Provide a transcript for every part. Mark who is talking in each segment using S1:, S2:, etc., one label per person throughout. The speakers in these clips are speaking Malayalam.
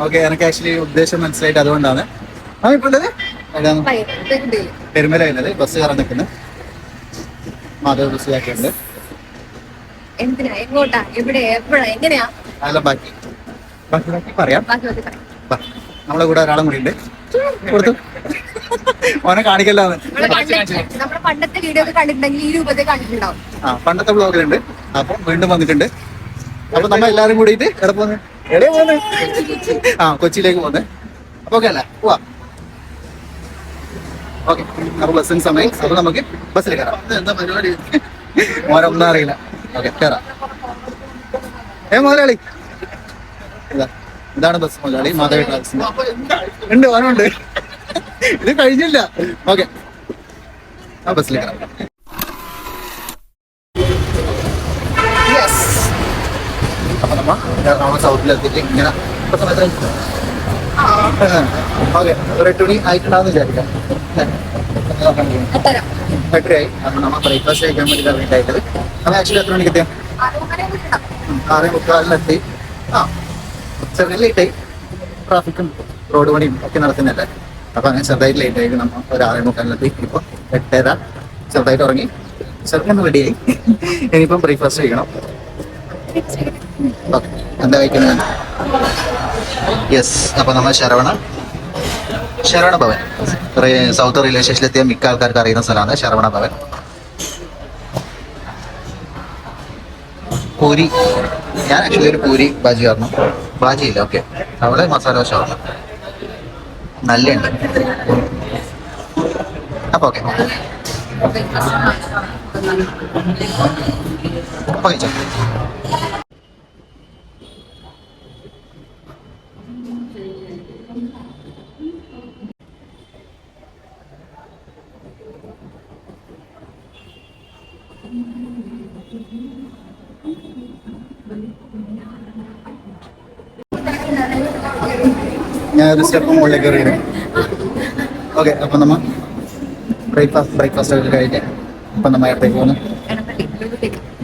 S1: ഓക്കെ, എനിക്ക് ആക്ച്വലി ഉദ്ദേശം മനസ്സിലായിട്ട് അതുകൊണ്ടാണ്. ഇപ്പൊ പെരുമലയുള്ളത് ബസ് കയറാൻ നിൽക്കുന്നത്. മാധവ ബസ് ആക്കിയുണ്ട്.
S2: എന്തിനാ, എങ്ങോട്ടാ, എവിടെ, എപ്പോഴാ, എങ്ങനെയാ?
S1: അതെല്ലാം ബാക്കി പറയാം. നമ്മളെ കൂടെ ഒരാളും കൂടി ഉണ്ട്. കൊടുത്തു ഓനെ കാണിക്കല്ലാന്ന്.
S2: നമ്മുടെ പണ്ടത്തെ വീഡിയോ ഒക്കെ കണ്ടിട്ടുണ്ടെങ്കിൽ ഈ രൂപത്തെ കണ്ടിട്ടുണ്ടാവും.
S1: പണ്ടത്തെ ബ്ലോഗിലുണ്ട്. അപ്പൊ വീണ്ടും വന്നിട്ടുണ്ട്. അപ്പൊ നമ്മൾ എല്ലാരും കൂടിയിട്ട് എവിടെ പോന്ന് കൊച്ചിയിലേക്ക് പോന്നെ. അപ്പൊ ഓക്കെ അല്ലേ, പോവാ. ഓക്കെ, അപ്പൊ ബസ്സിന് സമയം. അപ്പൊ നമുക്ക് ബസ്സിൽ കയറാം. എന്താ പരിപാടി മോനൊന്നും അറിയില്ല. ഓക്കെ, കയറാം. മുതലാളി ഇതാണ് ബസ്. മുതലാളി മാധവ ട്രാവൽസ് ഉണ്ട്, ഓനുണ്ട്. ഇത് കഴിഞ്ഞില്ല. ഓക്കെ, ആ ബസ്സിൽ കയറാം. അപ്പൊ നമ്മ എറണാകുളം സൗത്തിലെത്തിയിട്ട് ഇങ്ങനെ ഓക്കെ ഒരു 8 മണി ആയിട്ടുണ്ടാവുന്ന വിചാരിക്കാം. 8:30 അപ്പൊ നമ്മ ബ്രേക്ക്ഫാസ്റ്റ് കഴിക്കാൻ വേണ്ടി ഇറങ്ങിയിട്ടായിട്ടത്. നമ്മൾ ആക്ച്വലി എത്ര മണിക്ക് എത്തിയാ? 6:45 ചെറിയ ലേറ്റായി. ട്രാഫിക്കും റോഡ് പണിയും ഒക്കെ നടത്തുന്നല്ലേ. അപ്പൊ അങ്ങനെ ചെറുതായിട്ട് ലേറ്റ് ആയിട്ട് നമ്മൾ ഒരു 6:45 ഇപ്പൊ 8:30 ചെറുതായിട്ട് ഉറങ്ങി. ചെറുപ്പം റെഡിയായി. ഇനിയിപ്പം ബ്രേക്ക്ഫാസ്റ്റ് കഴിക്കണം. എന്താ കഴിക്കുന്നത്? യെസ്, അപ്പൊ നമ്മൾ ശരവണ ഭവൻ, സൗത്ത് റെയിൽവേ സ്റ്റേഷനിലെത്തിയ മിക്ക ആൾക്കാർക്ക് അറിയുന്ന സ്ഥലമാണ് ശരവണ ഭവൻ. പൂരി, ഞാൻ ആക്ച്വലി ഒരു പൂരി ബാജി കാരണം ബാജിയില്ല. ഓക്കെ, അവിടെ മസാല ദോശ നല്ലുണ്ട്. അപ്പൊ ഓക്കെ, അപ്പൊ കഴിച്ചോ. ഞാനൊരു സ്റ്റെപ്പ് മുകളിലേക്ക് കയറിയത്. ഓക്കെ, അപ്പൊ നമ്മ ബ്രേക്ക്ഫാസ്റ്റ് ഒക്കെ കഴിഞ്ഞ് ഇപ്പൊ നമ്മ എവിടേക്ക് പോകുന്നു?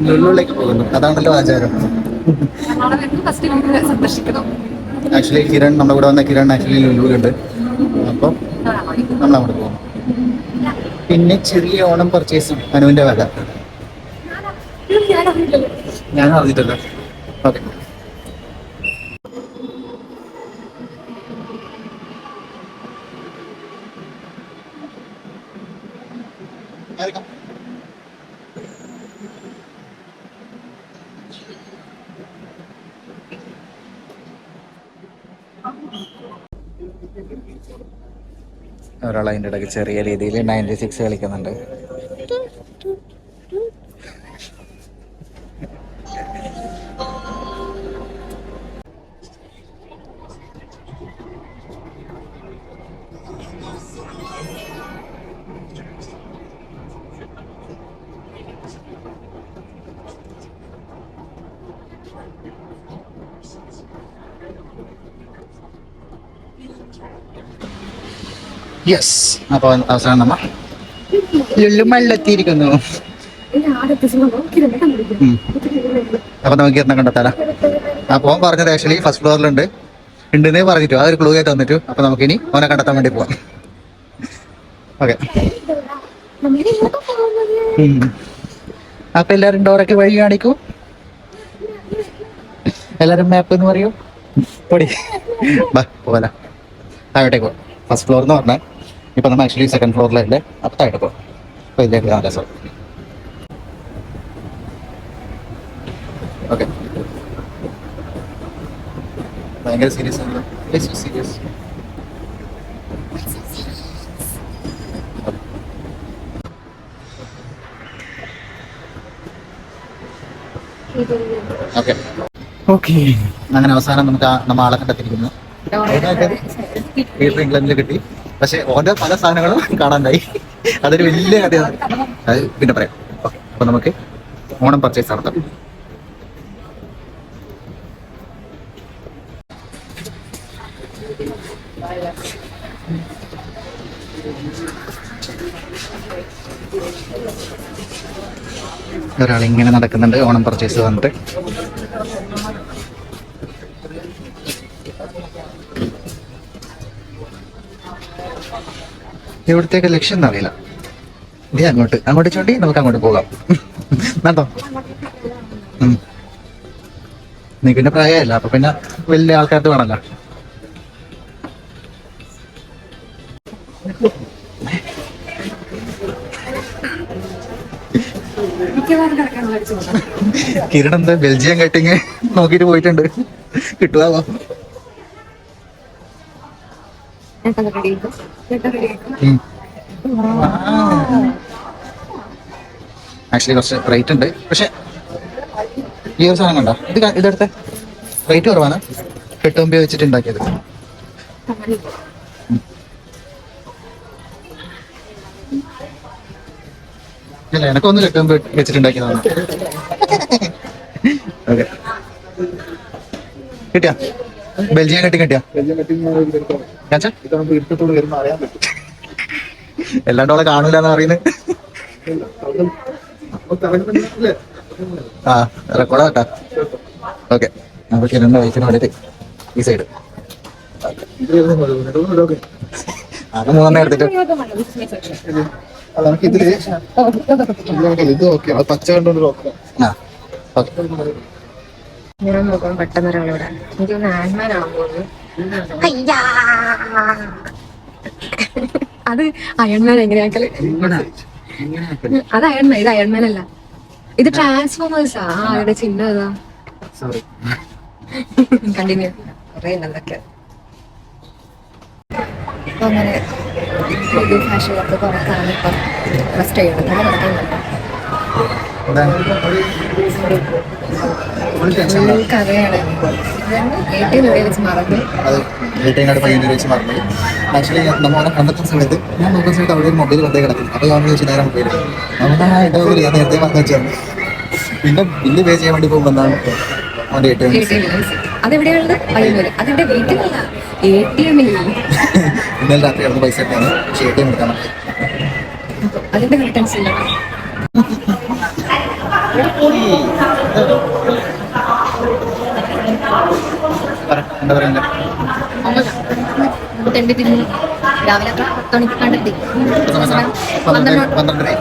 S1: ലുലുവിലേക്ക് പോകുന്നു. അതാണല്ലോ ആചാരം. ആക്ച്വലി കിരൺ, നമ്മുടെ കൂടെ വന്ന കിരൺ ആക്ച്വലി ലുലുവിലുണ്ട്. അപ്പം നമ്മളങ്ങോട്ട് പോകും. പിന്നെ ചെറിയ ഓണം പർച്ചേസും അനുവിന്റെ വക. ഞാൻ അറിഞ്ഞിട്ടല്ലോ. ഓക്കെ, ഒരാൾ അതിൻ്റെ ഇടയ്ക്ക് ചെറിയ രീതിയിൽ 96 കളിക്കുന്നുണ്ട്. യെസ്, അപ്പൊ അവസാനം നമ്മ ലുലുമല്ലെത്തിയിരിക്കുന്നു. അപ്പൊ നമുക്ക് കിരണം കണ്ടെത്താല. അപ്പൊ ഓൻ പറഞ്ഞത് ആക്ച്വലി ഫസ്റ്റ് ഫ്ലോറിലുണ്ട് ഉണ്ടെന്നേ പറഞ്ഞിട്ടു. അതൊരു ക്ലൂ ആയി തന്നിട്ടു. അപ്പൊ നമുക്ക് ഇനി ഓനെ കണ്ടെത്താൻ വേണ്ടി പോവാം. ഓക്കെ, അപ്പൊ എല്ലാരും ഡോറൊക്കെ വഴി കാണിക്കൂ. എല്ലാരും മാപ്പ് എന്ന് പറയൂ. പൊടി പോലെ താഴോട്ടേക്ക് പോവാം. ഫസ്റ്റ് ഫ്ലോർ എന്ന് പറഞ്ഞാൽ ഇപ്പൊ നമ്മൾ ആക്ച്വലി സെക്കൻഡ് ഫ്ലോറിലുണ്ട്. അപ്പൊ താഴോട്ട് പോവാം. അപ്പൊ ഇതിലേക്ക് കാണാൻ രസം. ഓക്കെ, ഭയങ്കര സീരിയസ് ആണല്ലോ. സീരിയസ്. ഓക്കെ ഓക്കെ, അങ്ങനെ അവസാനം നമുക്ക് നമ്മ ആളെ കണ്ടെത്തിയിരിക്കുന്നു. പീറ്റർ ഇംഗ്ലണ്ടിൽ കിട്ടി. പക്ഷെ ഓരോ പല സാധനങ്ങളും കാണാണ്ടായി. അതൊരു വലിയ കഥയാണ്. അത് പിന്നെ പറയാം. ഓക്കെ, അപ്പൊ നമുക്ക് ഓണം പർച്ചേസ് നടത്താം. ഒരാൾ ഇങ്ങനെ നടക്കുന്നുണ്ട് ഓണം പർച്ചേസ് വന്നിട്ട്. എവിടത്തേക്ക് ലക്ഷ്യം എന്നറിയില്ല. ഇതേ അങ്ങോട്ട് ചൂണ്ടി നമുക്ക് അങ്ങോട്ട് പോകാം. നടന്നോ? നീ പിന്നെ പ്രായമല്ല, അപ്പൊ പിന്നെ വലിയ ആൾക്കാർക്ക് വേണല്ലോ. കിരൺ എന്താ ബെൽജിയം കട്ടിങ് നോക്കിട്ട് പോയിട്ടുണ്ട്, കിട്ടുവാവോ? ആക്ച്വലി കുറച്ച് റേറ്റ് ഉണ്ട്, പക്ഷെ ഈ ഒരു സാധനം കണ്ടോ, ഇതെടുത്ത റേറ്റ് കുറവാണ്. കെട്ടുമ്പി വെച്ചിട്ട് ഉണ്ടാക്കിയത്. ഇല്ല, എനക്കൊന്നും കെട്ടുമ്പി വെച്ചിട്ടുണ്ടാക്കിയതാണ്. ഓക്കെ, കിട്ടിയാ ബെൽജിയം കട്ടിങ് കിട്ടിയാ? എല്ലാണ്ടോളെ കാണൂലെന്ന് പറയുന്നത്. ആ റെക്കോർഡാ കേട്ടാ. ഓക്കെ, നമുക്ക് കിരണിന്റെ വൈഫിന് വേണ്ടിട്ട് ഈ സൈഡ് അത് 3 എടുത്തിട്ട് പച്ച കണ്ടോണ്ട്. ആ ഓക്കെ,
S2: ഞാൻ നോക്കാം പെട്ടെന്ന് ഒരാളോട്. എനിക്കൊന്ന് ആൻമാനാണോ പോകുന്നത്? അത് അയൺമാൻ എങ്ങനെയാക്കല്? അത് അയൺമാൻ, ഇത് അയൺമാൻ അല്ല, ഇത് ട്രാൻസ്ഫോമേഴ്സാ. അവരുടെ ചിഹ്നം അതാ.
S1: Sorry,
S2: continue. എന്തൊക്കെ അപ്പൊ അങ്ങനെ പുതിയ ഫാഷനൊക്കെ കുറെ കാലം ഇപ്പം ഫസ്റ്റ് ചെയ്യണം. നല്ല നടക്കുന്നുണ്ട്. കഥയാണ്. ഏറ്റവും വെച്ച് മറന്നു.
S1: അത് വീട്ടിനോട് പയ്യന്നൂർ വെച്ച് മറന്നു. ആക്ച്വലി നമ്മളെ കണ്ടെത്തുന്ന സമയത്ത് ഞാൻ നോക്കുന്ന സമയത്ത് അവിടെ ഒരു മൊബൈൽ വെറുതെ കിടക്കും. അപ്പോൾ ഞാൻ ചോദിച്ചു നേരം മൊബൈൽ നമ്മുടെ ഇടവരില്ല, ഞാൻ നേരത്തെ മറന്നു വെച്ചാണ്. പിന്നെ ബില്ല് പേ ചെയ്യാൻ വേണ്ടി പോകുമ്പോൾ എന്താണ് അവൻ്റെ
S2: അതെവിടെയുള്ളത്? പയ്യന്നൂര്. അതെന്റെ വീട്ടിലല്ല, ATM ൽ.
S1: ഇന്നലെ രാത്രി അവിടെ പൈസ എടുത്താണ്, പക്ഷേ ATM എടുക്കാൻ പറ്റും.
S2: അതിന്റെ റിട്ടേൺസ് ഇല്ല.
S1: എന്താ പറയുന്നത്?
S2: തെണ്ടി തിരിഞ്ഞു രാവിലെ 10 മണിക്ക് കണ്ടെത്തി.
S1: 12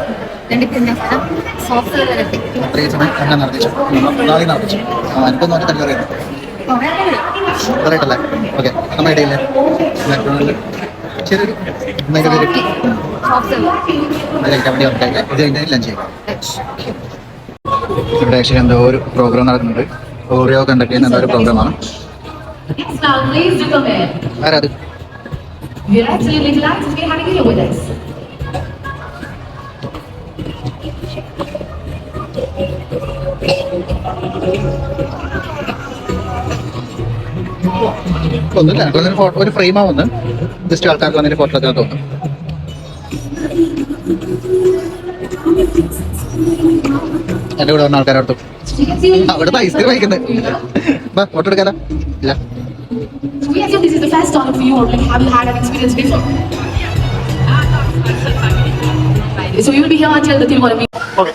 S2: തെണ്ടി തിരിഞ്ഞ സ്ഥലം സോഫ്റ്റ് എത്തി.
S1: അത്രയും സമയം എന്നെ നടത്തിച്ചു, നാളെ നടത്തിച്ചു. എനിക്കൊന്നും നോക്കി തന്നെ അറിയുന്നു പറയട്ടല്ലേ. ഓക്കെ, നമ്മുടെ ഇടയില്ലേ ശരി, ഇവിടെ ആക്ച്വലി എന്തോ ഒരു പ്രോഗ്രാം നടക്കുന്നുണ്ട്. ഓറിയോ കണ്ടക്ട് ചെയ്യുന്ന എന്തോ ഒരു പ്രോഗ്രാമാണ്. ആരാത്? ഒന്നുമില്ല, ഒരു ഫ്രെയിമാ വന്ന് ജസ്റ്റ് ആൾക്കാർക്ക് വന്നതിന് ഫോട്ടോ ഒക്കെ തോന്നും. എന്റെ കൂടെ വന്ന ആൾക്കാരോടത്തും അവിടുത്തെ ഐസ്ക്രീം കഴിക്കുന്നത്. ഫോട്ടോ എടുക്കാലോ? ഇല്ല.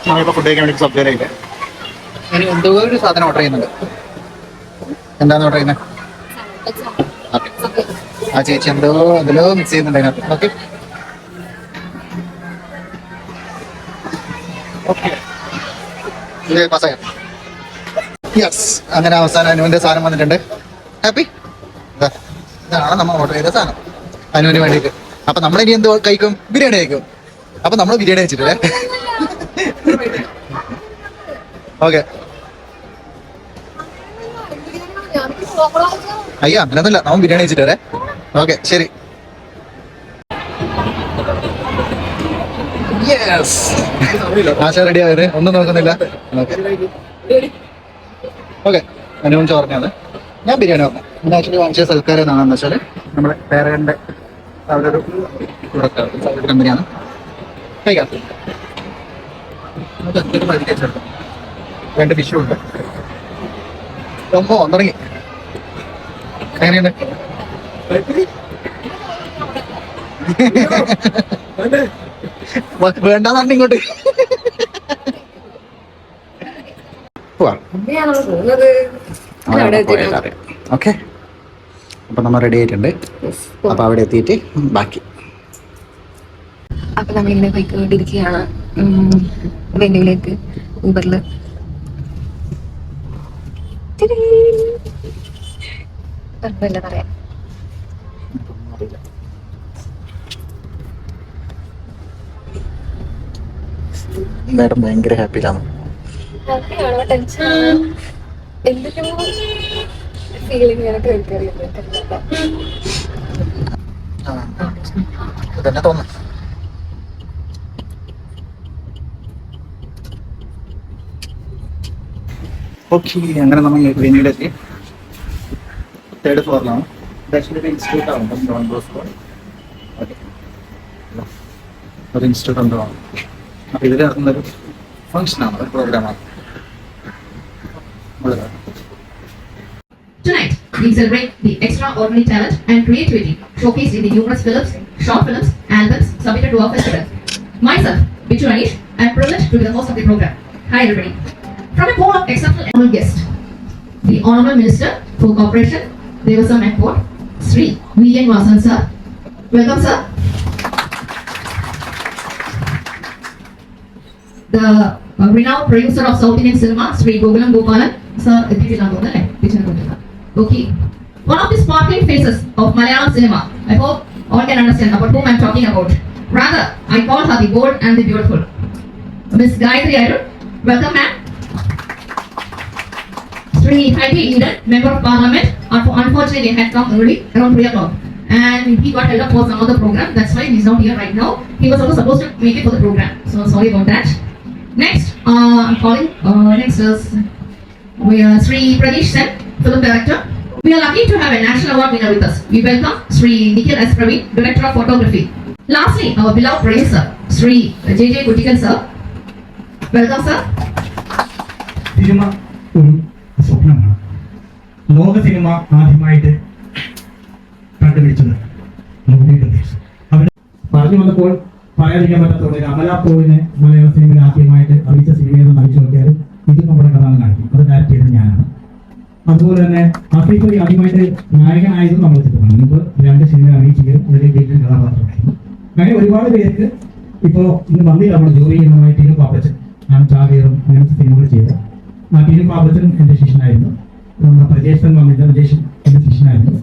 S1: നമ്മളിപ്പോ ഫുഡ് കഴിക്കാൻ വേണ്ടി സബ്ജക്ട് ചെയ്തേ. ഇനി എന്തോ ഒരു സാധനം ഓർഡർ ചെയ്യുന്നുണ്ട്. എന്താന്ന് ഓർഡർ ചെയ്യുന്നത്? ആ ചേച്ചി എന്തോ അതിലോ മിക്സ് ചെയ്യുന്നുണ്ട് അതിനകത്ത്. Okay okay, പാസ്സായോ? യെസ്, അങ്ങനെ അവസാനം അനുവിന്റെ സാധനം വന്നിട്ടുണ്ട്. ഹാപ്പി? ഇതാണ് നമ്മൾ ഓർഡർ ചെയ്ത സാധനം അനുവിന് വേണ്ടിയിട്ട്. അപ്പൊ നമ്മളിനി എന്തോ കഴിക്കും? ബിരിയാണി കഴിക്കും. അപ്പൊ നമ്മൾ ബിരിയാണി കഴിച്ചിട്ടില്ലേ? ഓക്കെ, അയ്യോ അങ്ങനൊന്നുമില്ല, നമ്മൾ ബിരിയാണി കഴിച്ചിട്ട് വരെ. ഓക്കെ ശരി. ആശ റെഡി ആയത് ഒന്നും നോക്കുന്നില്ല. ഓക്കെ, അനുവും ചോറിനാണ്, ഞാൻ ബിരിയാണി പറഞ്ഞു. പിന്നെ ആക്ച്വലി വാങ്ങിച്ച സൽക്കാരം എന്താണെന്ന് വെച്ചാൽ നമ്മുടെ പേരകന്റെ അവിടെ ഒരു പ്രൊഡക്റ്റ് കമ്പനിയാണ്. കഴിക്കാം. രണ്ട് ഫിഷും ഉണ്ട്. ഒന്നോ തുടങ്ങി. എങ്ങനെയുണ്ട്? വേണ്ടെന്നാണ് ഇങ്ങോട്ട്. പോവാം.
S2: എവിടെയാണോ പോകുന്നത്?
S1: അവിടെ പോയാൽ അറിയാം. ഓക്കെ, അപ്പം നമ്മൾ റെഡി ആയിട്ടുണ്ട്. അപ്പം അവിടെ എത്തിയിട്ട് ബാക്കി.
S2: അപ്പം നമ്മളിങ്ങനെ പോയിക്കൊണ്ടിരിക്കുകയാണ് വെന്യൂവിലേക്ക് ഊബറിൽ. എന്താ പറയാ,
S1: മാഡം ഭയങ്കര ഹാപ്പിയിലാണ്.
S2: ഹാപ്പിയാണോ ടെൻഷനാണോ എന്തൊക്കെയോ ഫീലിംഗ് എനിക്ക്
S1: തന്നെ തോന്നുന്നു. ഓക്കെ, അങ്ങനെ നമ്മൾ വെന്യൂലെത്തി. 3rd ഫ്ലോറിലാണ്. ആക്ച്വലി ഒരു ഇൻസ്റ്റിറ്റ്യൂട്ട് ആണ് ഡോൺ ബോസ്കോ. ഓക്കെ, ഒരു ഇൻസ്റ്റിറ്റ്യൂട്ട് എന്തോ ആണ്. അപ്പോൾ ഇതിൽ നടത്തുന്നൊരു ഫംഗ്ഷനാണ്, ഒരു പ്രോഗ്രാമാണ്.
S3: Tonight, we celebrate the extraordinary talent and creativity showcased in the numerous films, short films, albums submitted to our festival. Myself, Bichu Anish, I am privileged to be the host of the program. Hi everybody. From a pool of exceptional honorable guests, the Honorable Minister for Corporation, Devasam and Port, Sri V.N. Vasan sir. Welcome sir. The renowned producer of South Indian cinema, Sri Gokulam Gopalan sir. Okay. One of the sparkling faces of Malayalam cinema. I hope all can understand about whom I am talking about. Rather, I call her the bold and the beautiful. Miss Gayatri Iyer, welcome ma'am. Sri Heidi Eden, Member of Parliament. Unfortunately, had come early, around 3 o'clock. And he got held up for some other program. That's why he's not here right now. He was also supposed to make it for the program. So sorry about that. Next, I'm calling, next is Sri Pradesh Sen, Film Director. We are lucky to have a national award winner with us. We welcome Sri Nikhil S. Praveen, Director of Photography. Lastly, our beloved producer, Sri J.J. Kutikan sir. Welcome sir.
S4: Cinema ഒരു സ്വപ്നമാണ്. ലോക സിനിമ ആദ്യമായിട്ട് കണ്ടുപിടിച്ചത് അവിടെ പറഞ്ഞു വന്നപ്പോൾ പറയാതിരിക്കാൻ പറ്റാത്തതുകൊണ്ട് അമല പോളിനെ മലയാള സിനിമയിൽ ആദ്യമായിട്ട് അഭിനയിച്ച സിനിമയെന്ന് നയിച്ചു നോക്കിയാലും ഇത് നമ്മുടെ കഥ കാണിക്കും. അത് ഡയറക്ട് ചെയ്തത് ഞാനാണ്. അതുപോലെ തന്നെ ആസിഫ് അലി ആദ്യമായിട്ട് നായകനായതും നമ്മൾ ചിത്രമാണ്. മുമ്പ് 2 സിനിമ അഭിനയിച്ചെങ്കിലും അതിൽ വലിയ കഥാപാത്രമായിരുന്നു. അങ്ങനെ ഒരുപാട് പേർക്ക് ഇപ്പോൾ ഇന്ന് വന്നില്ല. നമ്മൾ ജോലി ചെയ്യുന്നതുമായി ടീനു പാപ്പച്ചൻ, ഞാൻ ചാവേറും അങ്ങനത്തെ സിനിമകൾ ചെയ്ത് ആ ടീനു പാപ്പച്ചനും എൻ്റെ ശിഷ്യനായിരുന്നു. പ്രജേഷൻ വന്നില്ല, പ്രജേഷൻ എൻ്റെ ശിഷ്യനായിരുന്നു.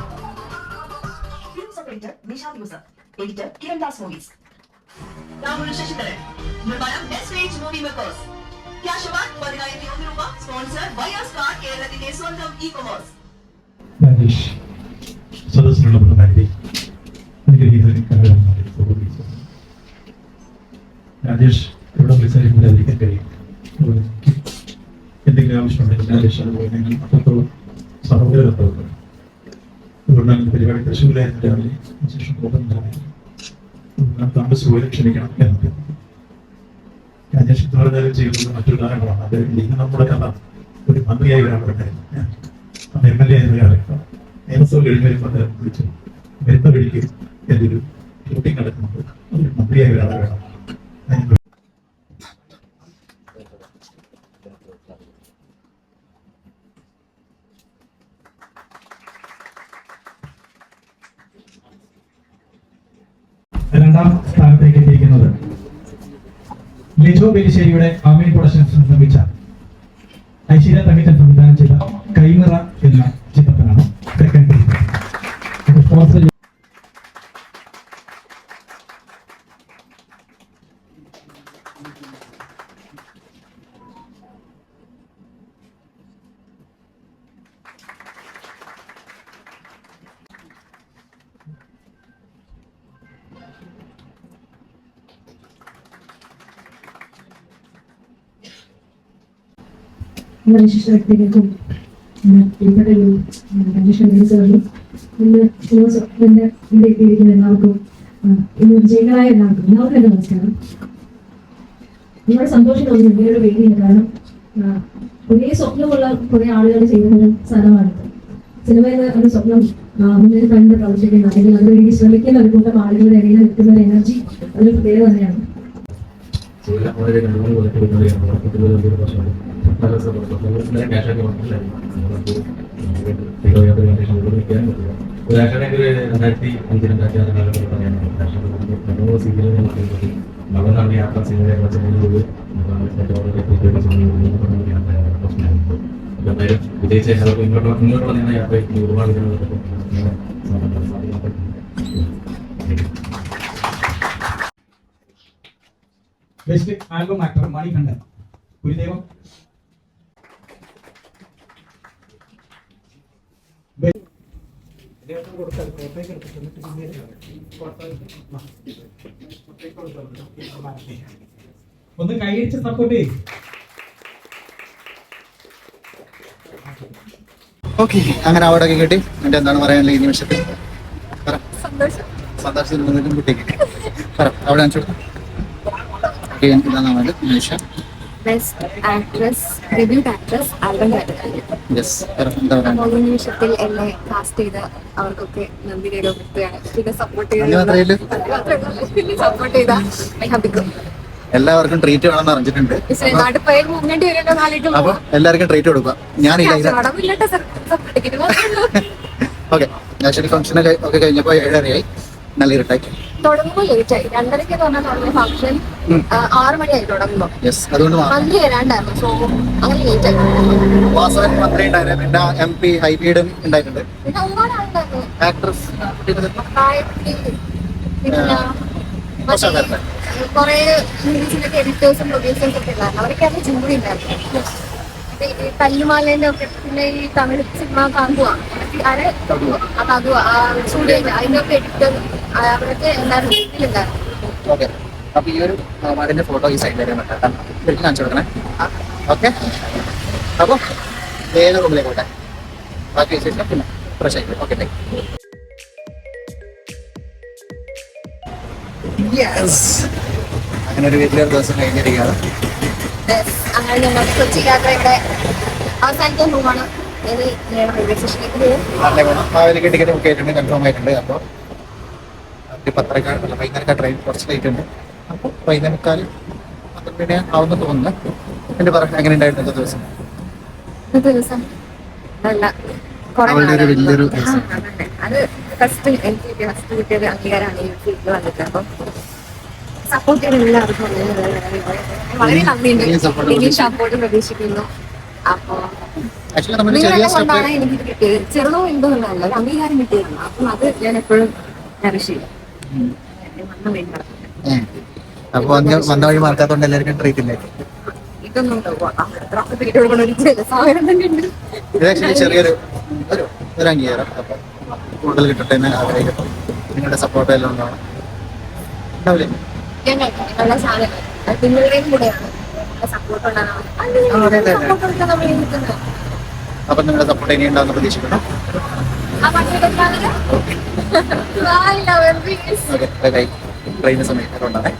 S5: Film operator Nishad Yusuf, editor Kiran Das Movies. Rahul Shashidharan, Mumbai Best Range Movie Makers. Cashawat, 11 രൂപ, sponsored by our star കേരളത്തിന്റെ സ്വന്തം e-commerce.
S4: രാജേഷ്, സദസ്സിലുള്ള പ്രധാനമന്ത്രി രാജേഷ് ഇവിടെ വിളിച്ചാൽ കഴിയും. എന്തെങ്കിലും ആവശ്യമുണ്ടെങ്കിൽ രാജേഷ് അതുപോലെ ഞങ്ങൾ അത്രത്തോളം സഹോദരത്തോളം. അതുകൊണ്ടാണ് പരിപാടി തൃശ്ശൂരായിരുന്നു രാവിലെ ശേഷം പോകുന്നുണ്ടായിരുന്നു. താമസിച്ച് പോലും ക്ഷണിക്കണം എന്നത് രാജേഷ് ഇത്ര നേരം ചെയ്യുന്നത് മറ്റൊരു കാരണമാണ്. അത് ഇന്ന് നമ്മുടെ കഥ ഒരു മന്ത്രിയായി വരാനുണ്ടായിരുന്നു. അന്ന് MLA ആയിരുന്ന കാലഘട്ടം നിയമസഭ കഴിഞ്ഞ് വരുമ്പോൾ അദ്ദേഹം വിളിച്ചു വരുന്ന വഴിക്ക് എൻ്റെ ഒരു ഷൂട്ടിംഗ് നടക്കുന്നുണ്ട്, അതൊരു മന്ത്രിയായി വരാതെ വേണം. രണ്ടാം സ്ഥാനത്തേക്ക് എത്തിയിരിക്കുന്നത് ലിജോ പെരിശ്ശേരിയുടെ അമീൻ പ്രൊഡക്ഷൻസ് നിർമ്മിച്ച ഐശ്വര്യ തമിച്ചൻ സംവിധാനം ചെയ്ത കൈനിറ എന്ന ചിത്രത്തിനാണ് സെക്കൻഡ് പ്രൈസ്.
S6: എല്ലാ വിശിഷ്ട വ്യക്തികൾക്കും പ്രിയപ്പെട്ട ഒരു കണ്ടീഷൻ സാറിനും ഇന്ന് സ്വപ്നന്റെ ഇവിടെ എത്തിയിരിക്കുന്ന എല്ലാവർക്കും ഇന്ന് വിജയികളായ എല്ലാവർക്കും എൻ്റെ നമസ്കാരം. ഒരുപാട് സന്തോഷം തോന്നുന്നു ഇങ്ങനെയൊരു വേദിയില്ല. കാരണം ഒരേ സ്വപ്നമുള്ള കുറെ ആളുകൾ ചെയ്യുന്ന ഒരു സ്ഥലമാണിത്. സിനിമയിൽ ഒരു സ്വപ്നം മുന്നിൽ കണ്ട് പ്രവർത്തിക്കുന്ന അല്ലെങ്കിൽ അതിനുവേണ്ടി ശ്രമിക്കുന്ന ഒരു കൂട്ടം ആളുകളുടെ ഇടയിൽ നിൽക്കുന്ന ഒരു എനർജി അതൊരു പ്രത്യേകത തന്നെയാണ്.
S7: വളരെ യാത്ര സിനിമയെ എന്തായാലും വിജയിച്ച എല്ലാവർക്കും മുന്നോട്ട് വന്ന യാത്രയ്ക്ക് ഒരുപാട്
S4: ബെസ്റ്റ് ആൽബം ആക്ടർ മണികണ്ഠൻ ഗുരുദേവം. ഒന്ന് കൈയടിച്ച് സപ്പോർട്ട് ചെയ്യും.
S1: ഓക്കെ, അങ്ങനെ അവാർഡൊക്കെ കിട്ടി. എൻ്റെ എന്താണ് പറയാനുള്ള ഈ നിമിഷത്തിൽ? പറ.
S2: സന്തോഷം.
S1: സന്തോഷത്തിൽ കുട്ടിക്ക് പറ, അവിടെ കാണിച്ചു കൊടുക്കാം. ഓക്കെ, ഇതാണ് award. Nimisha
S2: best actress, debut actress, album category.
S1: Yes, എന്താ പറയുക?
S2: ഈ നിമിഷത്തിൽ എന്നെ കാസ്റ്റ് ചെയ്ത അവർക്കൊക്കെ നന്ദി രേഖപ്പെടുത്തുകയാണ്. പിന്നെ സപ്പോർട്ട് ചെയ്ത ഹബിക്കും
S1: എല്ലാവർക്കും ട്രീറ്റ് വേണമെന്ന് അറിഞ്ഞിട്ടുണ്ട്.
S2: നാട്ടിൽ മുങ്ങേണ്ടി വരുന്നുണ്ടോ നാളിട്ട്
S1: അപ്പൊ എല്ലാവർക്കും ട്രീറ്റ് കൊടുക്കാം. ഞാനില്ല. ഓക്കെ, ആക്ച്വലി ഫംഗ്ഷനൊക്കെ ഒക്കെ കഴിഞ്ഞപ്പോൾ 7:30 നല്ല ഇരുട്ടായി.
S2: തുടങ്ങുമ്പോൾ ലേറ്റ് ആയി. 2:30 തുടങ്ങിയ ഫംഗ്ഷൻ 6 മണിയായി തുടങ്ങുമ്പോൾ.
S1: യെസ്, അതുകൊണ്ട്
S2: മന്ത്രി വരാണ്ടായിരുന്നു. സോ അങ്ങനെ ലേറ്റ് ആയി.
S1: വാസവൻ മന്ത്രി ഉണ്ടായിരുന്നു, പിന്നെ MP ഹൈബീഡും ഉണ്ടായിട്ടുണ്ട്.
S2: പിന്നെ ഒരുപാട് ആളുണ്ടായിരുന്നു.
S1: ആക്ട്രസ്
S2: പിന്നെ കുറെ മൂവീസിലൊക്കെ എഡിറ്റേഴ്സും പ്രൊഡ്യൂസേഴ്സും ഒക്കെ ഉണ്ടായിരുന്നു. അവരൊക്കെ അത് ജൂറി ഉണ്ടായിരുന്നു. ഈ തല്ലുമാലേന്റെ ഒക്കെ, പിന്നെ ഈ തമിഴ് സിനിമ കാന്തുവ സ്റ്റുഡിയോ അതിന്റെ ഒക്കെ എഡിറ്റർ അവരൊക്കെ എല്ലാവരും വീട്ടിലുണ്ടായിരുന്നു.
S1: ഓക്കെ, അപ്പൊ ഈ ഒരു അവാർഡിന്റെ ഫോട്ടോ ഈ സൈഡിൽ കാണിച്ചു കൊടുക്കണേ. ഓക്കെ, അപ്പൊ വേഗം റൂമിലേക്ക് പോട്ടെ. ബാക്കി വിശേഷം പിന്നെ ഫ്രഷ് ആയിട്ട്. Okay, thank you. അങ്ങനെ ഒരു വലിയൊരു ദിവസം കഴിഞ്ഞിരിക്കുകയാണ്.
S2: അങ്ങനെ ഞങ്ങൾ കൊച്ചി യാത്രയുടെ അവസാനിക്കാൻ പോവാണ്. ഇനി റെയിൽവേ സ്റ്റേഷനിലേക്ക് പോകും.
S1: രാവിലേക്ക് ടിക്കറ്റ് ബുക്ക് ചെയ്തിട്ടുണ്ട്, കൺഫേം ആയിട്ടുണ്ട്. അപ്പോൾ 10:30 വൈകുന്നേരം ട്രെയിൻ കുറച്ച് ലേറ്റ് ഉണ്ട്. അപ്പോൾ 11:45 12 ആവുമെന്ന് തോന്നുന്നു. എൻ്റെ പറഞ്ഞു എങ്ങനെ ഉണ്ടായിരുന്നു ദിവസം?
S2: ദിവസം നല്ല
S1: അവളുടെ ഒരു വലിയൊരു
S2: അത് ഫസ്റ്റ് എനിക്ക് ഫസ്റ്റ് കിട്ടിയൊരു അംഗീകാരമാണ് ഈ ഫീൽഡിൽ വന്നിട്ട്. അപ്പം സപ്പോർട്ട് ചെയ്ത് എല്ലാവർക്കും വളരെ നന്ദിയുണ്ട്. ഇനി സപ്പോർട്ട് പ്രതീക്ഷിക്കുന്നു. അപ്പൊ കൊണ്ടാണ് എനിക്ക് കിട്ടിയത്. ചെറുതോ എന്തോ ഒന്നല്ല, ഒരു അംഗീകാരം കിട്ടിയിരുന്നു. അപ്പം അത് ഞാൻ എപ്പോഴും ചെയ്യും.
S1: അപ്പൊ വന്ന വഴി മറക്കാത്തോണ്ട് എല്ലാവർക്കും ട്രീറ്റ് ഇല്ലേ?
S2: ഇതൊന്നും ട്രീറ്റ് കൊടുക്കുന്ന ഒരു ജലസാഗരം തന്നെ ഉണ്ട്.
S1: ഇത് ആക്ച്വലി ചെറിയൊരു ഒരു അംഗീകാരം. അപ്പൊ കൂടുതൽ കിട്ടട്ടെ എന്ന് ആഗ്രഹിക്കട്ടെ. നിങ്ങളുടെ സപ്പോർട്ട് എല്ലാം ഉണ്ടാവണം. ഉണ്ടാവില്ലേ?
S2: നിങ്ങളുടെ ചാനൽ നിങ്ങളുടെയും കൂടെയാണ് സപ്പോർട്ട് ഉണ്ടാകുന്നത്.
S1: അപ്പൊ നിങ്ങളുടെ സപ്പോർട്ട് ഇനി ഉണ്ടാവുന്ന പ്രതീക്ഷിക്കണം.
S2: ഓക്കെ,
S1: ട്രെയിൻ സമയത്ത് കൊണ്ടാണ്.